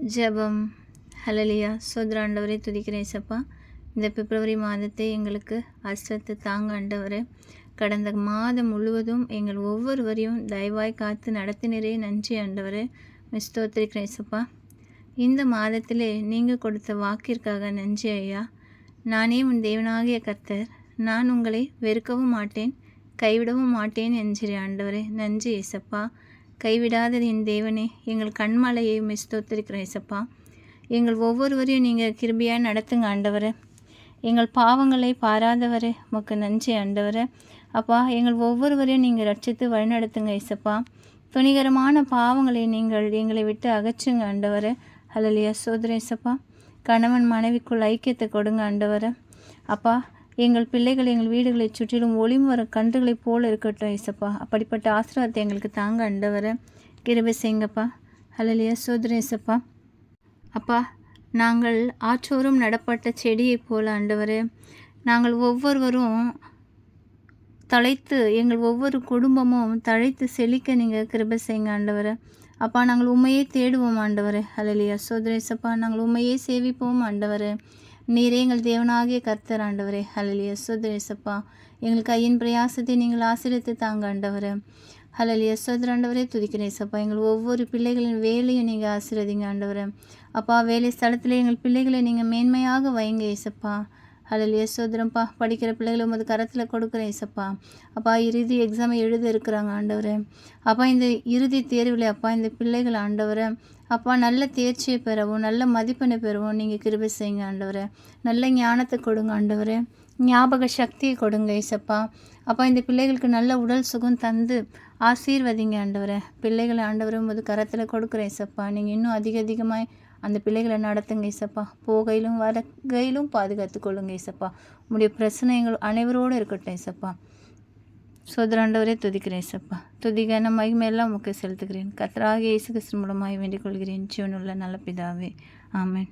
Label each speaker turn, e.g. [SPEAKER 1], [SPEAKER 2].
[SPEAKER 1] ஜெபம். ஹல்லேலூயா. ஸ்தோத்திரம் ஆண்டவரே, துதிக்கிறேன் ஏசப்பா. இந்த பிப்ரவரி மாதத்தை எங்களுக்கு ஆசீர்வதித்து தாங்க ஆண்டவரே. கடந்த மாதம் முழுவதும் எங்கள் ஒவ்வொருவரையும் தயவாய் காத்து நடத்தினரே, நன்றி ஆண்டவரே. ஸ்தோத்திரிக்கிறேன் ஏசப்பா. இந்த மாதத்திலே நீங்கள் கொடுத்த வாக்கிற்காக நன்றி ஐயா. நானே உன் தேவனாகிய கர்த்தர், நான் உங்களை வெறுக்கவும் மாட்டேன், கைவிடவும் மாட்டேன் என்கிறேன் ஆண்டவரே. நன்றி ஏசப்பா. கைவிடாதது என் தேவனே, எங்கள் கண்மலையை ஸ்தோத்திரிக்கிறேன் ஏசப்பா. எங்கள் ஒவ்வொருவரையும் நீங்கள் கிருபையாக நடத்துங்க ஆண்டவரே. எங்கள் பாவங்களை பாராதவரே, உமக்கு நன்றி ஆண்டவரே. அப்பா, எங்கள் ஒவ்வொருவரையும் நீங்கள் ரட்சித்து வழிநடத்துங்க ஏசப்பா. துணிகரமான பாவங்களை நீங்கள் எங்களை விட்டு அகற்றுங்க ஆண்டவரே. ஹல்லேலூயா. ஸ்தோத்திரம் ஏசப்பா. கணவன் மனைவிக்குள் ஐக்கியத்தை கொடுங்க ஆண்டவரே. அப்பா, எங்கள் பிள்ளைகள் எங்கள் வீடுகளை சுற்றிலும் ஒளிமர கன்றுகளைப் போல இருக்கட்டும் ஏசப்பா. அப்படிப்பட்ட ஆசீர்வாதத்தை எங்களுக்கு தாங்க ஆண்டவரே. கிருபை செய்யுங்கப்பா. ஹல்லேலூயா. ஸ்தோத்திரம் ஏசப்பா. அப்பா, நாங்கள் ஆற்றோறும் நடப்பட்ட செடியைப் போல ஆண்டவரே, நாங்கள் ஒவ்வொருவரும் தழைத்து, எங்கள் ஒவ்வொரு குடும்பமும் தழைத்து செழிக்க நீங்கள் கிருபை செய்யுங்க ஆண்டவரே. அப்பா, நாங்கள் உண்மையே தேடுவோம் ஆண்டவரே. ஹல்லேலூயா. ஸ்தோத்திரம் ஏசப்பா. நாங்கள் உண்மையே சேவிப்போம் ஆண்டவரே. நீரே எங்கள் தேவனாகிய கர்த்தர் ஆண்டவரே. ஹல்லேலூயா. ஸ்தோத்திரம் ஏசப்பா. எங்கள் கையின் பிரயாசத்தை நீங்கள் ஆசீர்வதித்து தாங்க ஆண்டவரே. ஹல்லேலூயா. ஸ்தோத்திரம் ஆண்டவரே, துதிக்கிறேன் ஏசப்பா. எங்கள் ஒவ்வொரு பிள்ளைகளின் வேலையும் நீங்கள் ஆசீர்வதிங்க ஆண்டவரே. அப்பா, வேலை ஸ்தலத்தில் எங்கள் பிள்ளைகளை நீங்கள் மேன்மையாக வைங்க ஏசப்பா. ஹல்லேலூயா. ஸ்தோத்திரம்ப்பா. படிக்கிற பிள்ளைகளை உமது கரத்தில் கொடுக்குறேன் ஏசப்பா. அப்பா, இறுதி எக்ஸாமை எழுத இருக்கிறாங்க ஆண்டவரே. அப்பா, இந்த இறுதி தேர்வில் அப்பா, இந்த பிள்ளைகள் ஆண்டவரே, அப்பா, நல்ல தேர்ச்சியை பெறவும் நல்ல மதிப்பெண்ணை பெறவும் நீங்கள் கிருபை செய்யுங்க ஆண்டவரே. நல்ல ஞானத்தை கொடுங்க ஆண்டவரே. ஞாபக சக்தியை கொடுங்க ஏசப்பா. அப்பா, இந்த பிள்ளைகளுக்கு நல்ல உடல் சுகம் தந்து ஆசீர்வதிங்க ஆண்டவரே. பிள்ளைகளை ஆண்டவரே உமது கரத்தில் கொடுக்குறேன் ஏசப்பா. நீங்கள் இன்னும் அதிகமாய் அந்த பிள்ளைகளை நடத்துங்க ஏசப்பா. போகையிலும் வரகையிலும் பாதுகாத்து கொள்ளுங்க ஏசப்பா. உங்களுடைய பிரச்சனைகள் அனைவரோடு இருக்கட்டும் ஏசப்பா. ஸ்தோத்திரம் ஆண்டவரே, துதிக்கிறேன் ஏசப்பா. துதிக்கான மகிமையெல்லாம் உமக்கு செலுத்துகிறேன். கர்த்தராகிய இயேசு கிறிஸ்து மூலமாய் வேண்டிக் கொள்கிறேன், ஜீவனுள்ள நல்ல பிதாவே. ஆமென்.